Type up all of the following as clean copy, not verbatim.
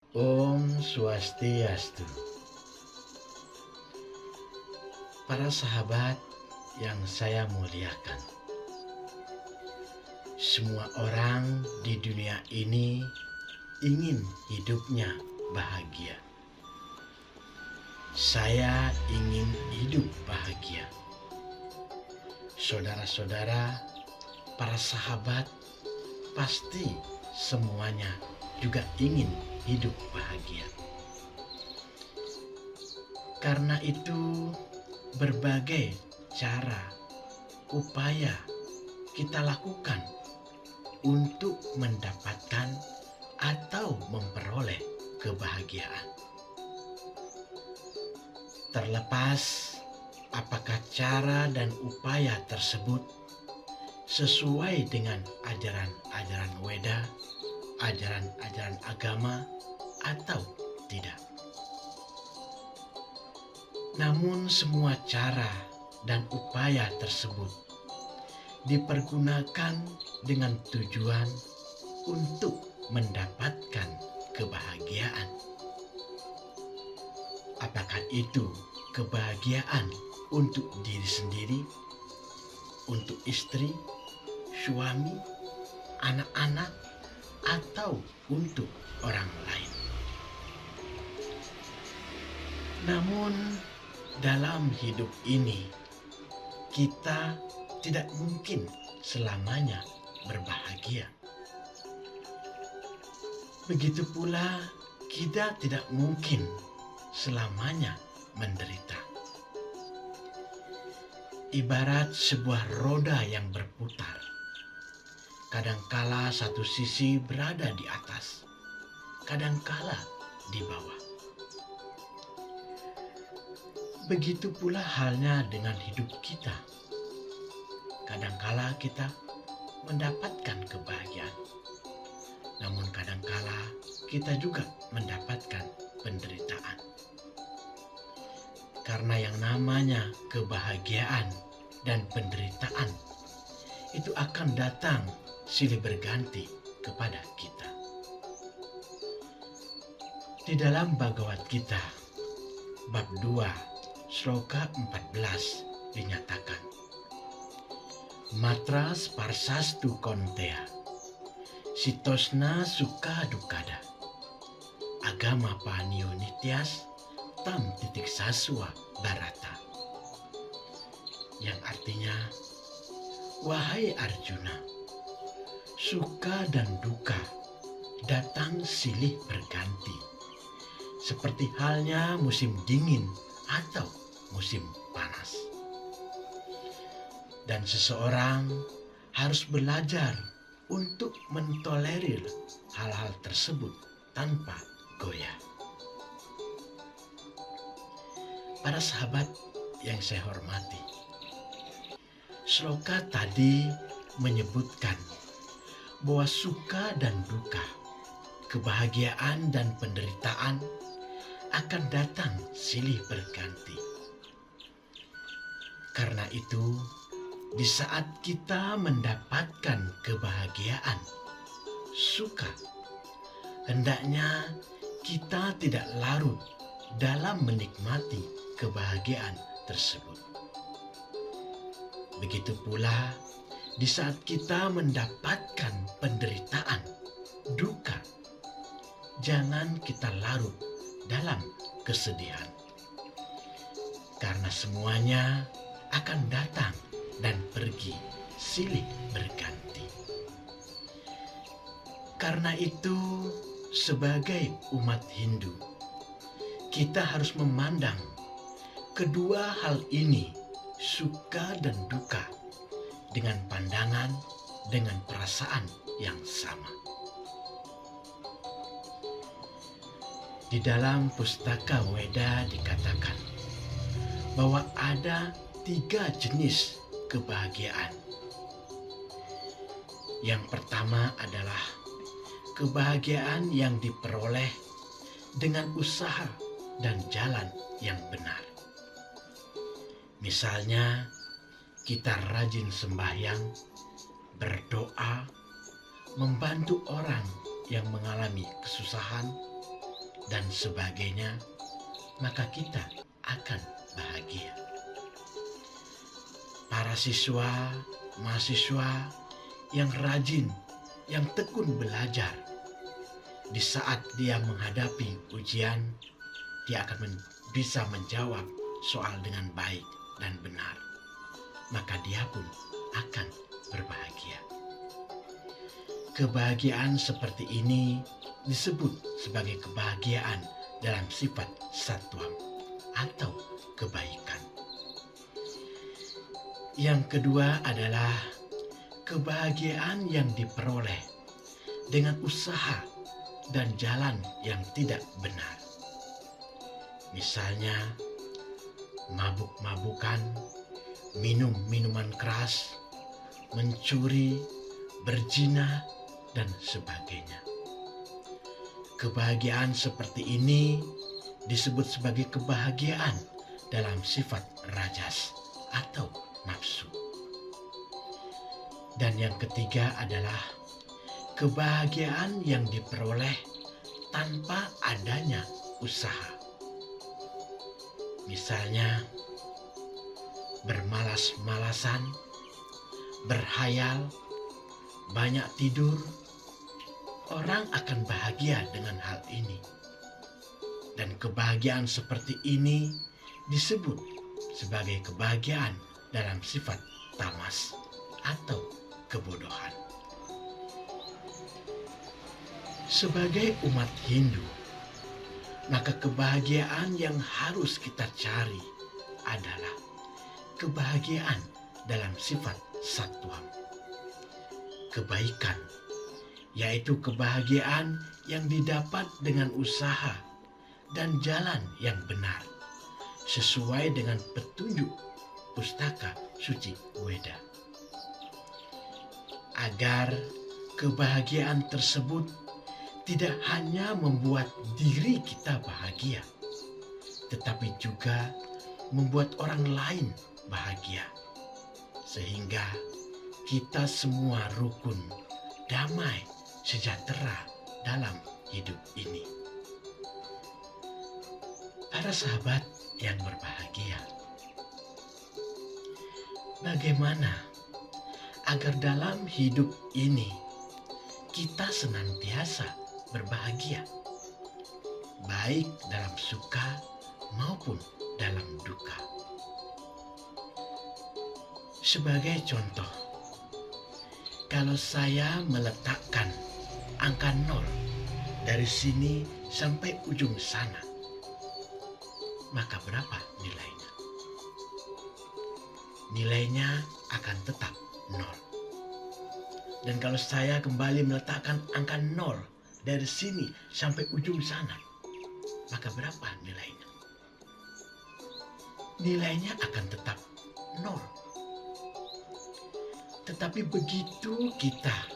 Om Swastiastu. Para sahabat yang saya muliakan, semua orang di dunia ini ingin hidupnya bahagia. Saya ingin hidup bahagia. Saudara-saudara, para sahabat, pasti semuanya juga ingin hidup bahagia. Karena itu, berbagai cara, upaya kita lakukan untuk mendapatkan atau memperoleh kebahagiaan. Terlepas apakah cara dan upaya tersebut sesuai dengan ajaran-ajaran Weda, ajaran-ajaran agama, atau tidak. Namun semua cara dan upaya tersebut dipergunakan dengan tujuan untuk mendapatkan kebahagiaan. Apakah itu kebahagiaan untuk diri sendiri, untuk istri, suami, anak-anak, atau untuk orang lain. Namun dalam hidup ini kita tidak mungkin selamanya berbahagia. Begitu pula kita tidak mungkin selamanya menderita. Ibarat sebuah roda yang berputar. Kadangkala satu sisi berada di atas, kadangkala di bawah. Begitu pula halnya dengan hidup kita. Kadangkala kita mendapatkan kebahagiaan, namun kadangkala kita juga mendapatkan penderitaan. Karena yang namanya kebahagiaan dan penderitaan itu akan datang silih berganti kepada kita. Di dalam Bhagavad Gita bab 2 Sloka 14 dinyatakan, Matra sparsastu kontea, sitosna suka dukada, agama panio nityas, tam titik saswa barata. Yang artinya, wahai Arjuna, suka dan duka datang silih berganti, seperti halnya musim dingin atau musim panas. Dan seseorang harus belajar untuk mentolerir hal-hal tersebut tanpa goyah. Para sahabat yang saya hormati, sloka tadi menyebutkan bahwa suka dan duka, kebahagiaan dan penderitaan akan datang silih berganti. Karena itu, di saat kita mendapatkan kebahagiaan, suka, hendaknya kita tidak larut dalam menikmati kebahagiaan tersebut. Begitu pula di saat kita mendapatkan penderitaan, duka, jangan kita larut dalam kesedihan. Karena semuanya akan datang dan pergi silih berganti. Karena itu, sebagai umat Hindu, kita harus memandang kedua hal ini, suka dan duka, dengan pandangan, dengan perasaan yang sama. Di dalam pustaka Weda dikatakan bahwa ada 3 jenis kebahagiaan. Yang pertama adalah kebahagiaan yang diperoleh dengan usaha dan jalan yang benar. Misalnya, kita rajin sembahyang, berdoa, membantu orang yang mengalami kesusahan, dan sebagainya, maka kita akan bahagia. Para siswa, mahasiswa yang rajin, yang tekun belajar, di saat dia menghadapi ujian, dia akan bisa menjawab soal dengan baik dan benar. Maka dia pun akan berbahagia. Kebahagiaan seperti ini disebut sebagai kebahagiaan dalam sifat satwam atau kebaikan. Yang kedua adalah kebahagiaan yang diperoleh dengan usaha dan jalan yang tidak benar. Misalnya, mabuk-mabukan, minum minuman keras, mencuri, berzina, dan sebagainya. Kebahagiaan seperti ini disebut sebagai kebahagiaan dalam sifat rajas atau nafsu. Dan yang ketiga adalah kebahagiaan yang diperoleh tanpa adanya usaha. Misalnya, bermalas-malasan, berhayal, banyak tidur, orang akan bahagia dengan hal ini. Dan kebahagiaan seperti ini disebut sebagai kebahagiaan dalam sifat tamas atau kebodohan. Sebagai umat Hindu, maka kebahagiaan yang harus kita cari adalah kebahagiaan dalam sifat satwam. Kebaikan, yaitu kebahagiaan yang didapat dengan usaha dan jalan yang benar, sesuai dengan petunjuk pustaka suci Weda. Agar kebahagiaan tersebut tidak hanya membuat diri kita bahagia, tetapi juga membuat orang lain bahagia. Sehingga kita semua rukun, damai, sejahtera dalam hidup ini. Para sahabat yang berbahagia, bagaimana agar dalam hidup ini kita senantiasa berbahagia, baik dalam suka maupun dalam duka. Sebagai contoh, kalau saya meletakkan angka 0 dari sini sampai ujung sana, maka berapa nilainya? Nilainya akan tetap 0. Dan kalau saya kembali meletakkan angka 0 dari sini sampai ujung sana, maka berapa nilainya? Nilainya akan tetap 0. Tetapi begitu kita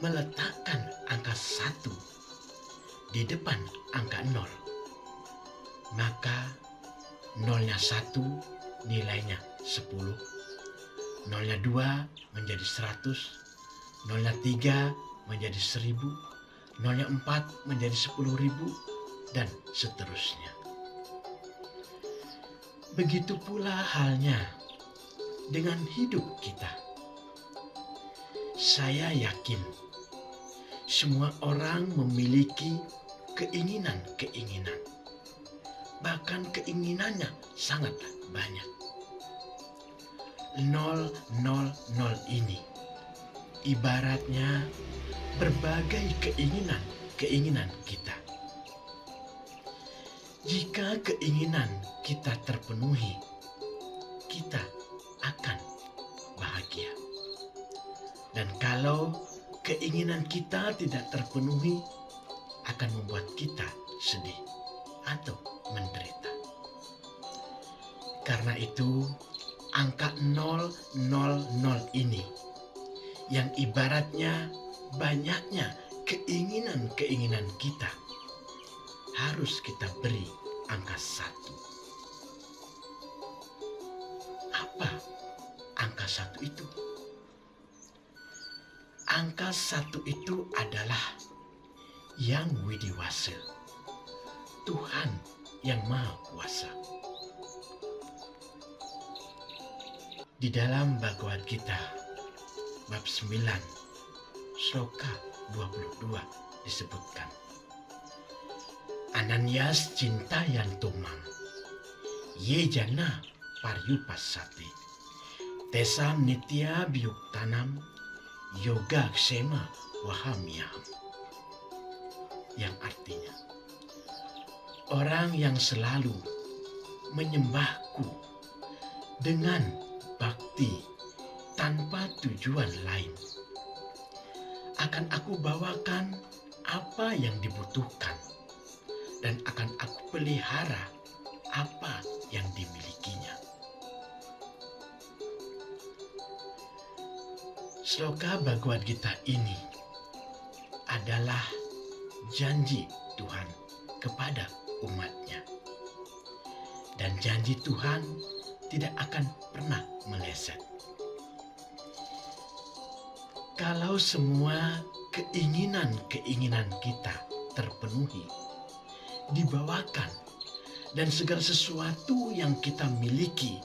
meletakkan angka 1 di depan angka 0, maka 0-nya 1 nilainya 10, 0-nya 2 menjadi 100, 0-nya 3 menjadi 1000, 0-nya 4 menjadi 10.000, dan seterusnya. Begitu pula halnya dengan hidup kita. Saya yakin semua orang memiliki keinginan-keinginan. Bahkan keinginannya sangatlah banyak. 000 ini ibaratnya berbagai keinginan kita. Jika keinginan kita terpenuhi, kita akan bahagia. Dan kalau keinginan kita tidak terpenuhi, akan membuat kita sedih atau menderita. Karena itu, angka 000 ini yang ibaratnya banyaknya keinginan-keinginan kita, harus kita beri angka 1. Apa angka 1 itu? Angka 1 itu adalah yang widiwasa, Tuhan yang Maha Kuasa. Di dalam Bhagavad Gita bab 9 sloka 22 disebutkan, Ananyas cintayan tumang, ye jana paryupassati, tesam nitya biyuktanam, yoga ksema wahamyaham. Yang artinya, orang yang selalu menyembahku dengan bakti tanpa tujuan lain, akan aku bawakan apa yang dibutuhkan dan akan aku pelihara apa yang dimilikinya. Sloka Bhagavad Gita ini adalah janji Tuhan kepada umatnya. Dan janji Tuhan tidak akan pernah meleset. Kalau semua keinginan-keinginan kita terpenuhi, dibawakan, dan segala sesuatu yang kita miliki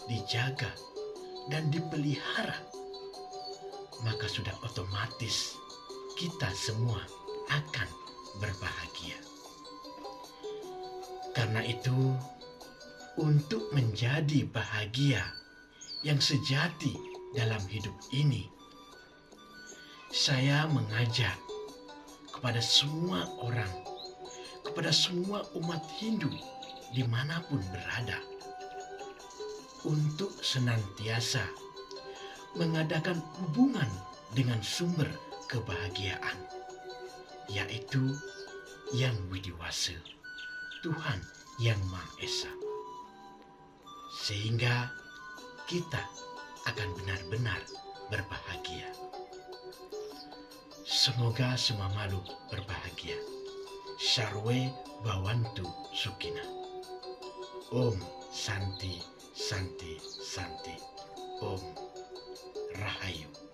dijaga dan dipelihara, maka sudah otomatis kita semua akan berbahagia. Karena itu, untuk menjadi bahagia yang sejati dalam hidup ini, saya mengajak kepada semua orang, kepada semua umat Hindu dimanapun berada, untuk senantiasa mengadakan hubungan dengan sumber kebahagiaan, yaitu Yang Widiwasa, Tuhan Yang Maha Esa. Sehingga kita akan benar-benar berbahagia. Semoga semua makhluk berbahagia. Sarwe Bhawantu Sukhina. Om Santi Santi Santi. Om Rahayu.